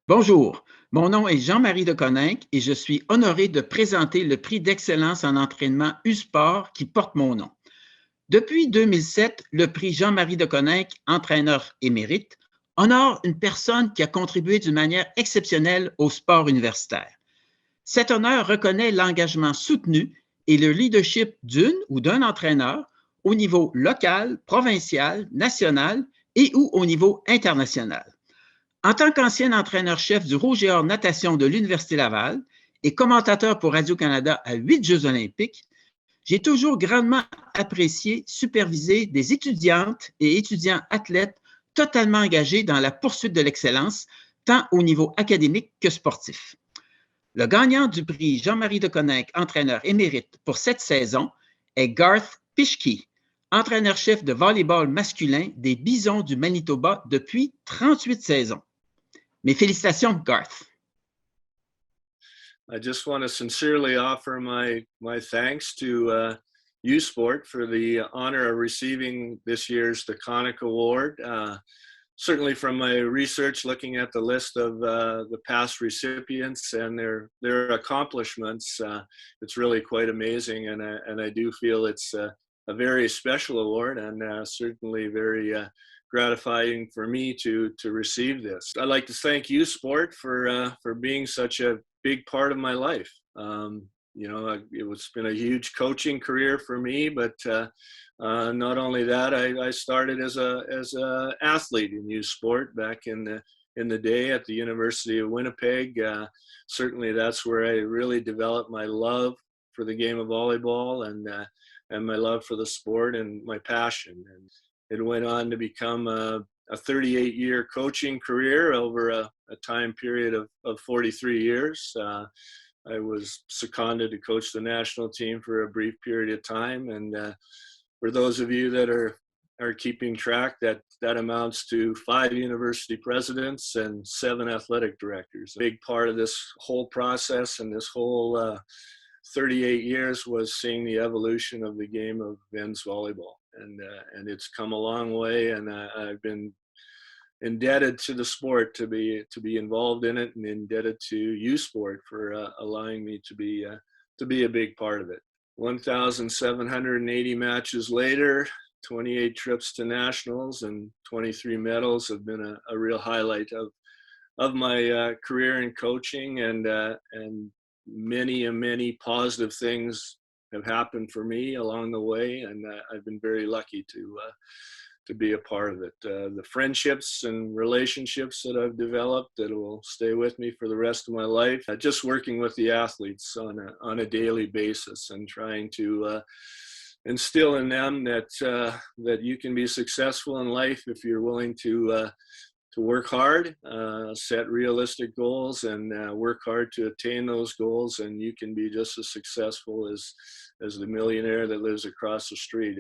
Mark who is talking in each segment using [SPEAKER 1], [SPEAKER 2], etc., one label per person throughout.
[SPEAKER 1] Bonjour, mon nom est Jean-Marie de Coninck et je suis honoré de présenter le prix d'excellence en entraînement U-Sport qui porte mon nom. Depuis 2007, le prix Jean-Marie de Coninck, entraîneur émérite, honore une personne qui a contribué d'une manière exceptionnelle au sport universitaire. Cet honneur reconnaît l'engagement soutenu et le leadership d'une ou d'un entraîneur au niveau local, provincial, national et ou au niveau international. En tant qu'ancien entraîneur-chef du Rouge et Or Natation de l'Université Laval et commentateur pour Radio-Canada à 8 Jeux olympiques, j'ai toujours grandement apprécié superviser des étudiantes et étudiants athlètes totalement engagés dans la poursuite de l'excellence, tant au niveau académique que sportif. Le gagnant du prix Jean-Marie de Coninck, entraîneur émérite pour cette saison, est Garth Pischke, entraîneur-chef de volleyball masculin des Bisons du Manitoba depuis 38 saisons. Mes félicitations, Garth.
[SPEAKER 2] I just want to sincerely offer my thanks to U Sport for the honor of receiving this year's DeConnick Award. Certainly from my research, looking at the list of the past recipients and their accomplishments, it's really quite amazing, and I do feel it's a very special award, and certainly very gratifying for me to receive this. I'd like to thank U Sport for being such a big part of my life. You know, it's been a huge coaching career for me, but not only that, I started as a athlete in U Sport back in the day at the University of Winnipeg. Certainly, that's where I really developed my love for the game of volleyball and my love for the sport and my passion. And it went on to become a 38-year coaching career over a time period of 43 years. I was seconded to coach the national team for a brief period of time. And for those of you that are keeping track, that amounts to 5 university presidents and 7 athletic directors. A big part of this whole process and this whole 38 years was seeing the evolution of the game of men's volleyball. And it's come a long way, and I've been indebted to the sport to be involved in it, and indebted to U Sport for allowing me to be a big part of it. 1,780 matches later, 28 trips to nationals and 23 medals have been a real highlight of my career in coaching, and many positive things have happened for me along the way, and I've been very lucky to be a part of it. The friendships and relationships that I've developed that will stay with me for the rest of my life. Just working with the athletes on a daily basis and trying to instill in them that you can be successful in life if you're willing to work hard, set realistic goals, and work hard to attain those goals, and you can be just as successful as the millionaire that lives across the street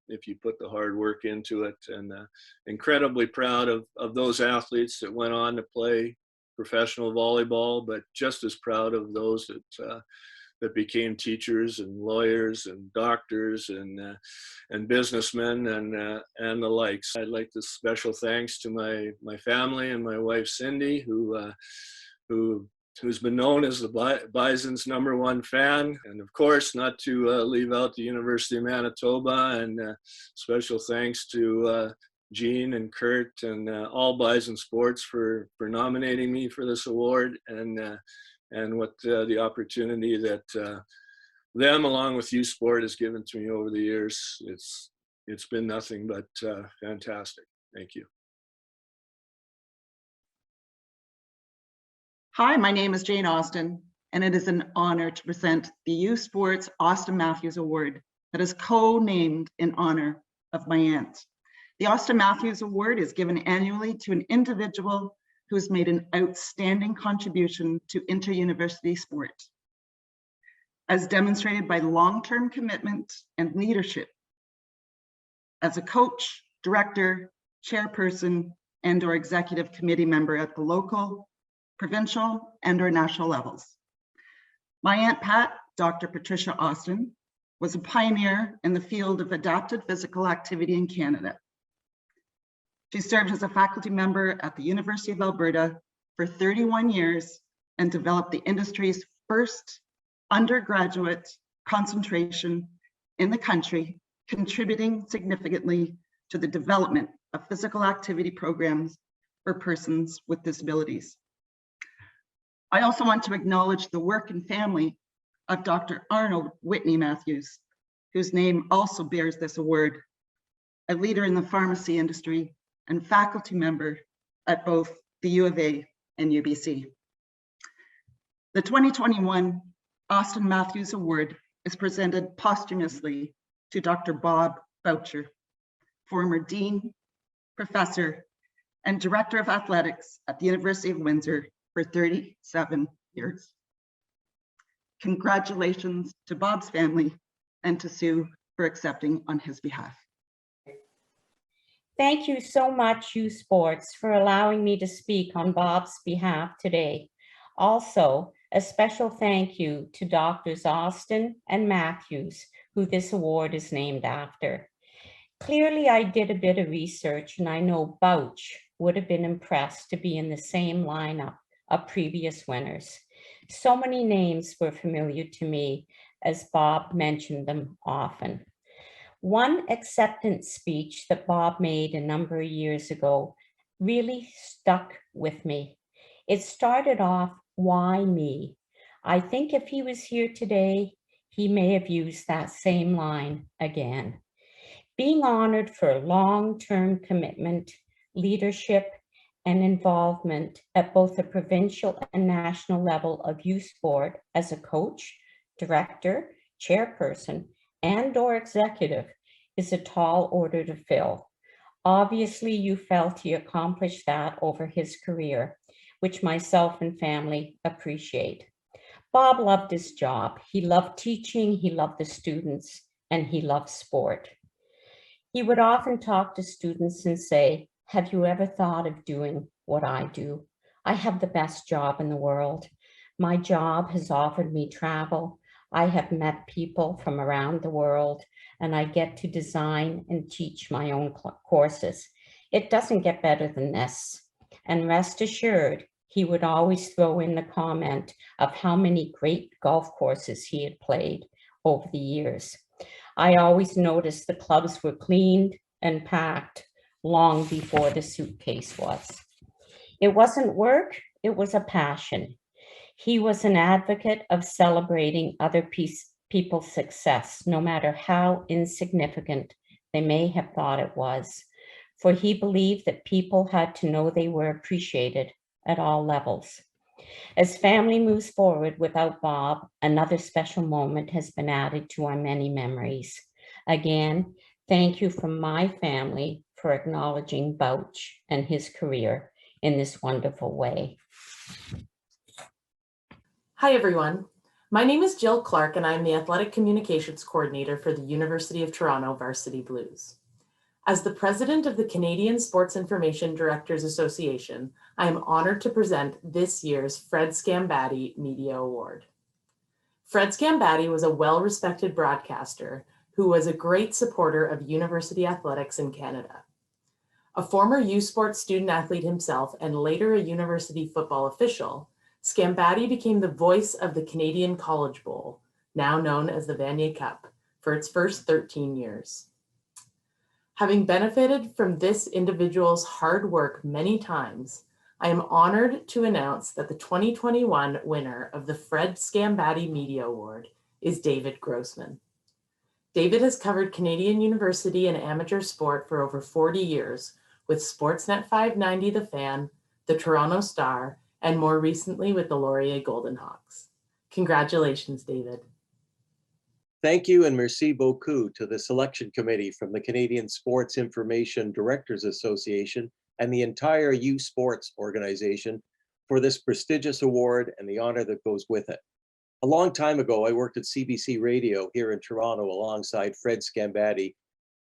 [SPEAKER 2] if you put the hard work into it. And incredibly proud of those athletes that went on to play professional volleyball, but just as proud of those that became teachers and lawyers and doctors and businessmen and the likes. I'd like to special thanks to my family and my wife Cindy, who's been known as the Bison's #1 fan, and of course not to leave out the University of Manitoba, and special thanks to Gene and Kurt and all Bison Sports for nominating me for this award, and what the opportunity that them along with U Sport has given to me over the years. It's been nothing but fantastic. Thank you.
[SPEAKER 3] Hi, my name is Jane Austin, and it is an honor to present the U Sports Austin Matthews Award that is co-named in honor of my aunt. The Austin Matthews Award is given annually to an individual who has made an outstanding contribution to inter-university sport, as demonstrated by long-term commitment and leadership as a coach, director, chairperson, and/or executive committee member at the local, provincial, and/or national levels. My Aunt Pat, Dr. Patricia Austin, was a pioneer in the field of adapted physical activity in Canada. She served as a faculty member at the University of Alberta for 31 years and developed the industry's first undergraduate concentration in the country, contributing significantly to the development of physical activity programs for persons with disabilities. I also want to acknowledge the work and family of Dr. Arnold Whitney Matthews, whose name also bears this award, a leader in the pharmacy industry and faculty member at both the U of A and UBC. The 2021 Austin Matthews Award is presented posthumously to Dr. Bob Boucher, former Dean, Professor, and Director of Athletics at the University of Windsor for 37 years. Congratulations to Bob's family and to Sue for accepting on his behalf.
[SPEAKER 4] Thank you so much, U Sports, for allowing me to speak on Bob's behalf today. Also, a special thank you to Doctors Austin and Matthews, who this award is named after. Clearly, I did a bit of research, and I know Bouch would have been impressed to be in the same lineup of previous winners. So many names were familiar to me, as Bob mentioned them often. One acceptance speech that Bob made a number of years ago really stuck with me. It started off, "Why me?" I think if he was here today, he may have used that same line again. Being honored for long-term commitment, leadership, and involvement at both the provincial and national level of youth sport as a coach, director, chairperson, and/or executive is a tall order to fill. Obviously, you felt he accomplished that over his career, which myself and family appreciate. Bob loved his job. He loved teaching, he loved the students, and he loved sport. He would often talk to students and say, "Have you ever thought of doing what I do? I have the best job in the world. My job has offered me travel. I have met people from around the world, and I get to design and teach my own courses. It doesn't get better than this." And rest assured, he would always throw in the comment of how many great golf courses he had played over the years. I always noticed the clubs were cleaned and packed long before the suitcase was. It wasn't work, it was a passion. He was an advocate of celebrating other people's success, no matter how insignificant they may have thought it was, for he believed that people had to know they were appreciated at all levels. As family moves forward without Bob, another special moment has been added to our many memories. Again, thank you from my family for acknowledging Bouch and his career in this wonderful way.
[SPEAKER 5] Hi, everyone. My name is Jill Clark, and I'm the Athletic Communications Coordinator for the University of Toronto Varsity Blues. As the president of the Canadian Sports Information Directors Association, I am honored to present this year's Fred Scambatti Media Award. Fred Scambatti was a well-respected broadcaster who was a great supporter of university athletics in Canada. A former U Sports student athlete himself and later a university football official, Scambatti became the voice of the Canadian College Bowl, now known as the Vanier Cup, for its first 13 years. Having benefited from this individual's hard work many times, I am honored to announce that the 2021 winner of the Fred Scambatti Media Award is David Grossman. David has covered Canadian university and amateur sport for over 40 years with Sportsnet 590 The Fan, the Toronto Star, and more recently with the Laurier Golden Hawks. Congratulations, David.
[SPEAKER 6] Thank you and merci beaucoup to the selection committee from the Canadian Sports Information Directors Association and the entire U Sports organization for this prestigious award and the honor that goes with it. A long time ago, I worked at CBC Radio here in Toronto alongside Fred Scambatti,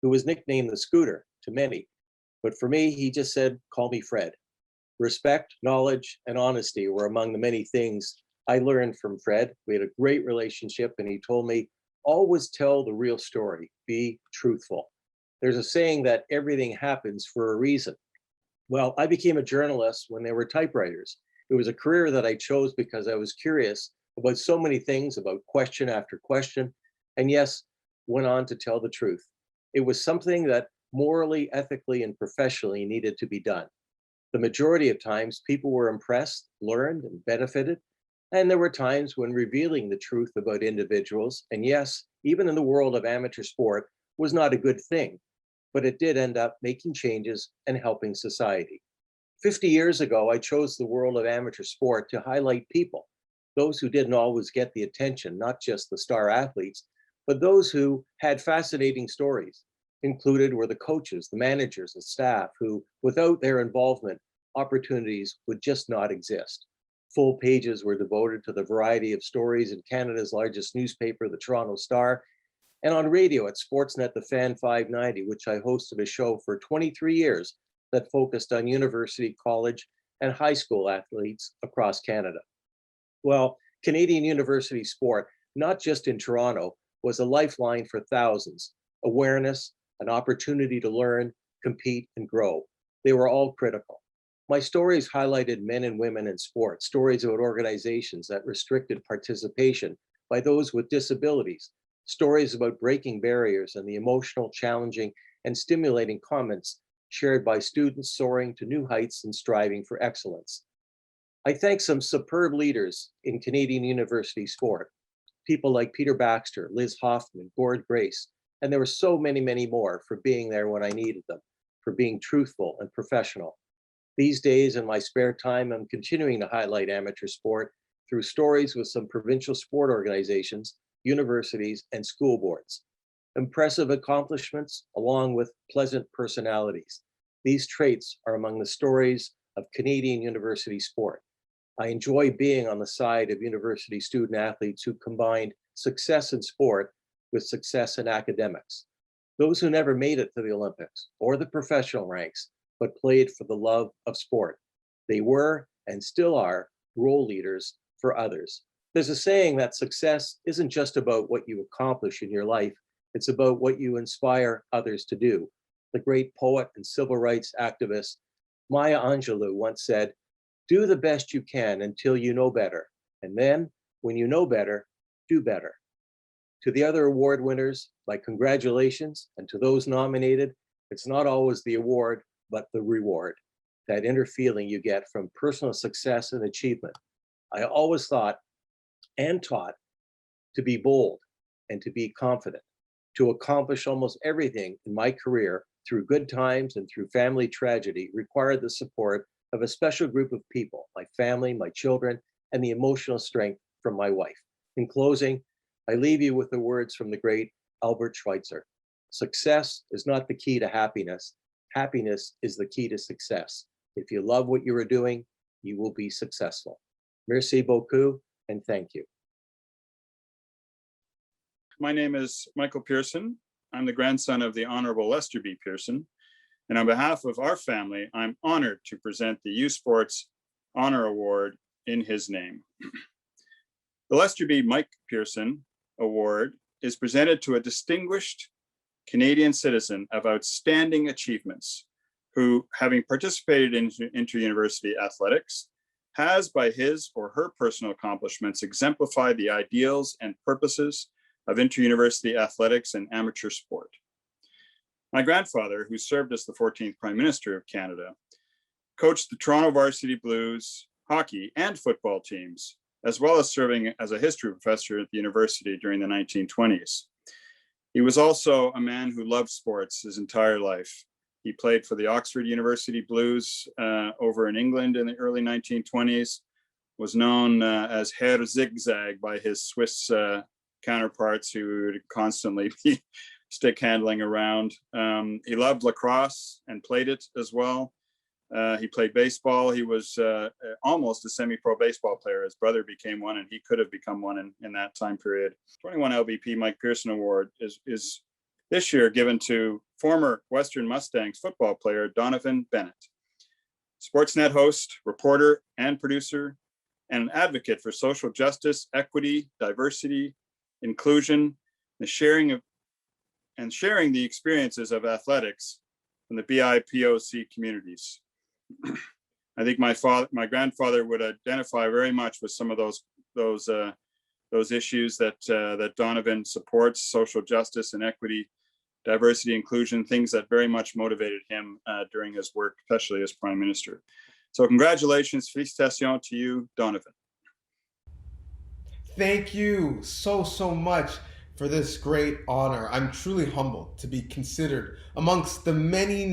[SPEAKER 6] who was nicknamed the Scooter to many. But for me, he just said, "Call me Fred." Respect, knowledge, and honesty were among the many things I learned from Fred. We had a great relationship, and he told me Always tell the real story. Be truthful. There's a saying that everything happens for a reason. Well, I became a journalist when there were typewriters. It was a career that I chose because I was curious about so many things, about question after question, and yes, went on to tell the truth. It was something that morally, ethically, and professionally needed to be done. The majority of times, people were impressed, learned, and benefited. And there were times when revealing the truth about individuals, and yes, even in the world of amateur sport, was not a good thing, but it did end up making changes and helping society. 50 years ago, I chose the world of amateur sport to highlight people, those who didn't always get the attention, not just the star athletes, but those who had fascinating stories. Included were the coaches, the managers, the staff who, without their involvement, opportunities would just not exist. Full pages were devoted to the variety of stories in Canada's largest newspaper, the Toronto Star, and on radio at Sportsnet The Fan 590, which I hosted a show for 23 years that focused on university, college, and high school athletes across Canada. Well, Canadian university sport, not just in Toronto, was a lifeline for thousands. Awareness, an opportunity to learn, compete, and grow. They were all critical. My stories highlighted men and women in sport, stories about organizations that restricted participation by those with disabilities, stories about breaking barriers and the emotional, challenging, and stimulating comments shared by students soaring to new heights and striving for excellence. I thank some superb leaders in Canadian university sport, people like Peter Baxter, Liz Hoffman, Gord Grace, and there were so many, many more for being there when I needed them, for being truthful and professional. These days, in my spare time, I'm continuing to highlight amateur sport through stories with some provincial sport organizations, universities, and school boards. Impressive accomplishments, along with pleasant personalities. These traits are among the stories of Canadian university sport. I enjoy being on the side of university student athletes who combined success in sport with success in academics. Those who never made it to the Olympics or the professional ranks, but played for the love of sport. They were and still are role leaders for others. There's a saying that success isn't just about what you accomplish in your life, it's about what you inspire others to do. The great poet and civil rights activist Maya Angelou once said, "Do the best you can until you know better. And then, when you know better, do better." To the other award winners, my congratulations, and to those nominated, it's not always the award, but the reward, that inner feeling you get from personal success and achievement. I always thought and taught to be bold and to be confident, to accomplish almost everything in my career through good times and through family tragedy required the support of a special group of people, my family, my children, and the emotional strength from my wife. In closing, I leave you with the words from the great Albert Schweitzer. Success is not the key to happiness. Happiness is the key to success. If you love what you are doing, you will be successful. Merci beaucoup, and thank you.
[SPEAKER 7] My name is Michael Pearson. I'm the grandson of the Honorable Lester B. Pearson. And on behalf of our family, I'm honored to present the U Sports Honor Award in his name. The Lester B. Mike Pearson Award is presented to a distinguished Canadian citizen of outstanding achievements who, having participated in inter-university athletics, has by his or her personal accomplishments exemplified the ideals and purposes of inter-university athletics and amateur sport. My grandfather, who served as the 14th Prime Minister of Canada, coached the Toronto Varsity Blues hockey and football teams, as well as serving as a history professor at the university during the 1920s. He was also a man who loved sports his entire life. He played for the Oxford University Blues over in England in the early 1920s, was known as Herr Zigzag by his Swiss counterparts who would constantly be stick handling around. He loved lacrosse and played it as well. He played baseball. He was almost a semi-pro baseball player. His brother became one, and he could have become one in that time period. 21 LBP Mike Pearson Award is this year given to former Western Mustangs football player Donovan Bennett, Sportsnet host, reporter, and producer, and an advocate for social justice, equity, diversity, inclusion, sharing the experiences of athletics from the BIPOC communities. I think my grandfather would identify very much with some of those issues that Donovan supports: social justice and equity, diversity, inclusion, things that very much motivated him during his work, especially as Prime Minister. So congratulations, félicitations to you, Donovan.
[SPEAKER 8] Thank you so much for this great honor. I'm truly humbled to be considered amongst the many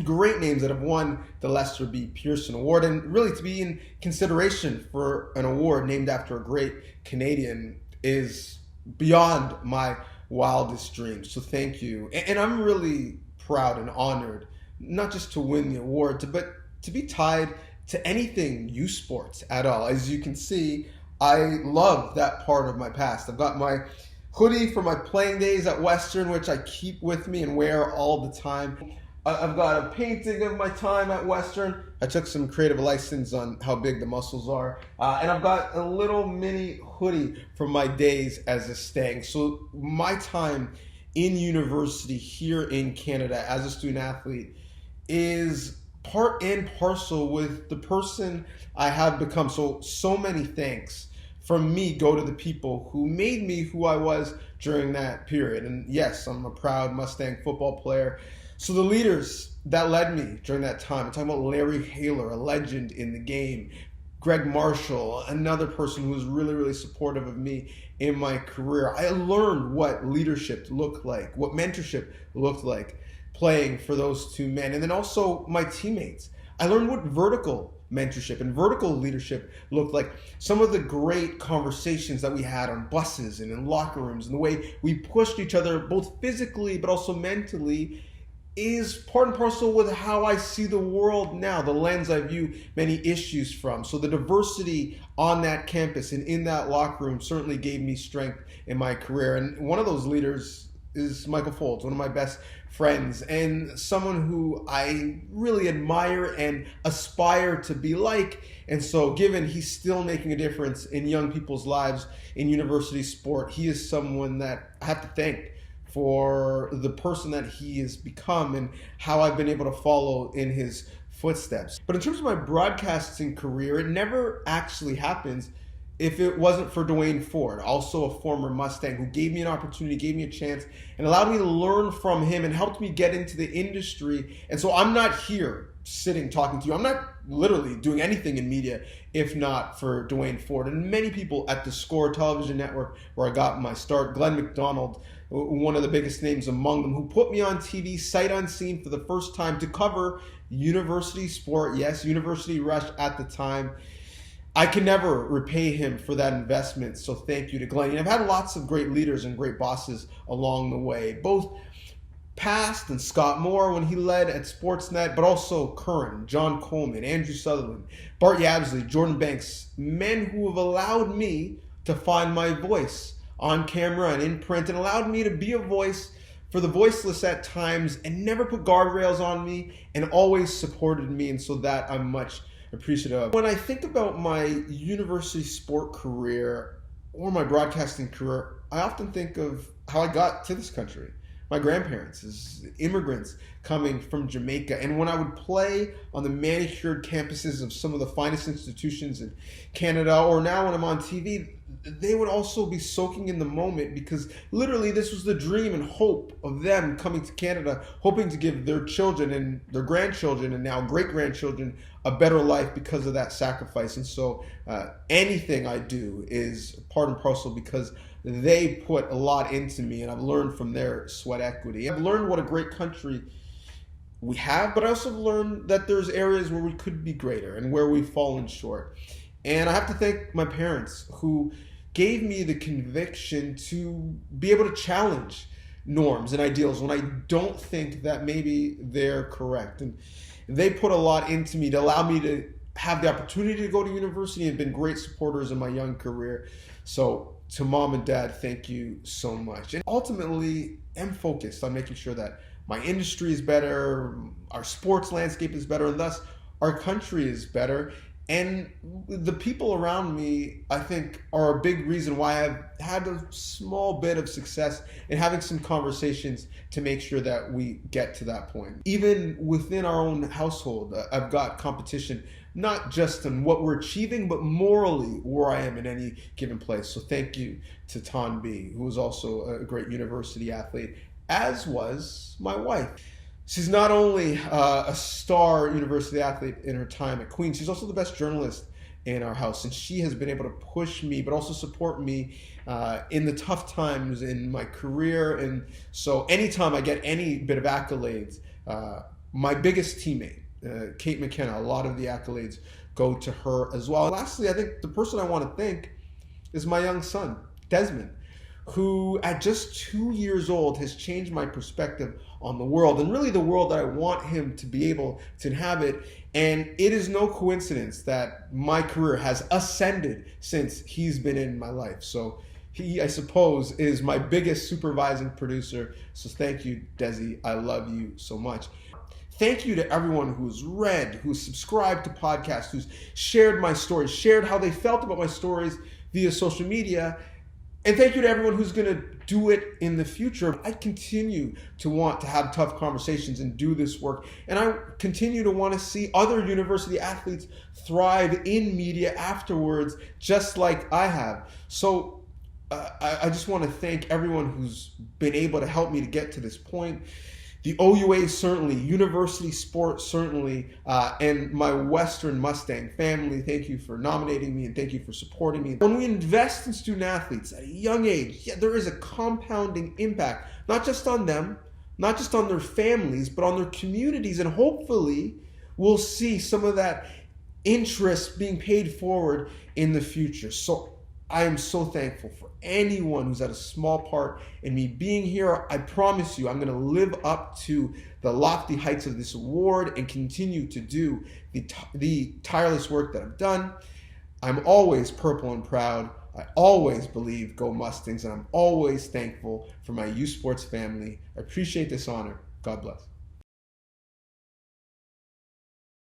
[SPEAKER 8] great names that have won the Lester B. Pearson Award, and really to be in consideration for an award named after a great Canadian is beyond my wildest dreams. So thank you. And I'm really proud and honored, not just to win the award, but to be tied to anything youth sports at all. As you can see, I love that part of my past. I've got my hoodie from my playing days at Western, which I keep with me and wear all the time. I've got a painting of my time at Western. I took some creative license on how big the muscles are. And I've got a little mini hoodie from my days as a Stang. So my time in university here in Canada as a student athlete is part and parcel with the person I have become. So many thanks from me go to the people who made me who I was during that period. And yes, I'm a proud Mustang football player. So the leaders that led me during that time, I'm talking about Larry Haler, a legend in the game, Greg Marshall, another person who was really supportive of me in my career. I learned what leadership looked like, what mentorship looked like playing for those two men. And then also my teammates. I learned what vertical mentorship and vertical leadership looked like. Some of the great conversations that we had on buses and in locker rooms, and the way we pushed each other both physically but also mentally, is part and parcel with how I see the world now, the lens I view many issues from. So the diversity on that campus and in that locker room certainly gave me strength in my career. And one of those leaders is Michael Foltz, one of my best friends, and someone who I really admire and aspire to be like. And so given he's still making a difference in young people's lives in university sport, he is someone that I have to thank for the person that he has become and how I've been able to follow in his footsteps. But in terms of my broadcasting career, it never actually happens if it wasn't for Dwayne Ford, also a former Mustang, who gave me an opportunity, gave me a chance, and allowed me to learn from him and helped me get into the industry. And so I'm not here sitting talking to you. I'm not literally doing anything in media if not for Dwayne Ford and many people at the Score television network where I got my start. Glenn McDonald, one of the biggest names among them, who put me on TV sight unseen for the first time to cover university sport. Yes, University Rush at the time. I can never repay him for that investment, so thank you to Glenn. And I've had lots of great leaders and great bosses along the way, both past and Scott Moore when he led at Sportsnet, but also current, John Coleman, Andrew Sutherland, Bart Yabsley, Jordan Banks, men who have allowed me to find my voice on camera and in print and allowed me to be a voice for the voiceless at times and never put guardrails on me and always supported me. And so that I'm much appreciative of. When I think about my university sport career or my broadcasting career, I often think of how I got to this country. My grandparents as immigrants coming from Jamaica. And when I would play on the manicured campuses of some of the finest institutions in Canada, or now when I'm on TV, they would also be soaking in the moment, because literally this was the dream and hope of them coming to Canada, hoping to give their children and their grandchildren and now great-grandchildren a better life because of that sacrifice. And so anything I do is part and parcel because they put a lot into me, and I've learned from their sweat equity. I've learned what a great country we have, but I also learned that there's areas where we could be greater and where we've fallen short. And I have to thank my parents, who gave me the conviction to be able to challenge norms and ideals when I don't think that maybe they're correct. And they put a lot into me to allow me to have the opportunity to go to university and been great supporters in my young career. So to mom and dad, thank you so much. And ultimately, I'm focused on making sure that my industry is better, our sports landscape is better, and thus our country is better. And the people around me, I think, are a big reason why I've had a small bit of success in having some conversations to make sure that we get to that point. Even within our own household, I've got competition, not just in what we're achieving, but morally where I am in any given place. So thank you to Ton B, who was also a great university athlete, as was my wife. She's not only a star university athlete in her time at Queen's, she's also the best journalist in our house. And she has been able to push me, but also support me in the tough times in my career. And so anytime I get any bit of accolades, my biggest teammate, Kate McKenna, a lot of the accolades go to her as well. And lastly, I think the person I want to thank is my young son, Desmond, who at just 2 years old has changed my perspective on the world, and really the world that I want him to be able to inhabit. And it is no coincidence that my career has ascended since he's been in my life. So he, I suppose, is my biggest supervising producer. So thank you, Desi. I love you so much. Thank you to everyone who's read, who's subscribed to podcasts, who's shared my stories, shared how they felt about my stories via social media. And thank you to everyone who's going to do it in the future. I continue to want to have tough conversations and do this work. And I continue to want to see other university athletes thrive in media afterwards, just like I have. So I just want to thank everyone who's been able to help me to get to this point. The OUA certainly, university sports certainly, and my Western Mustang family, thank you for nominating me and thank you for supporting me. When we invest in student athletes at a young age, there is a compounding impact, not just on them, not just on their families, but on their communities, and hopefully we'll see some of that interest being paid forward in the future. So I am so thankful for anyone who's had a small part in me being here. I promise you, I'm going to live up to the lofty heights of this award and continue to do the tireless work that I've done. I'm always purple and proud. I always believe Go Mustangs, and I'm always thankful for my U Sports family. I appreciate this honor. God bless.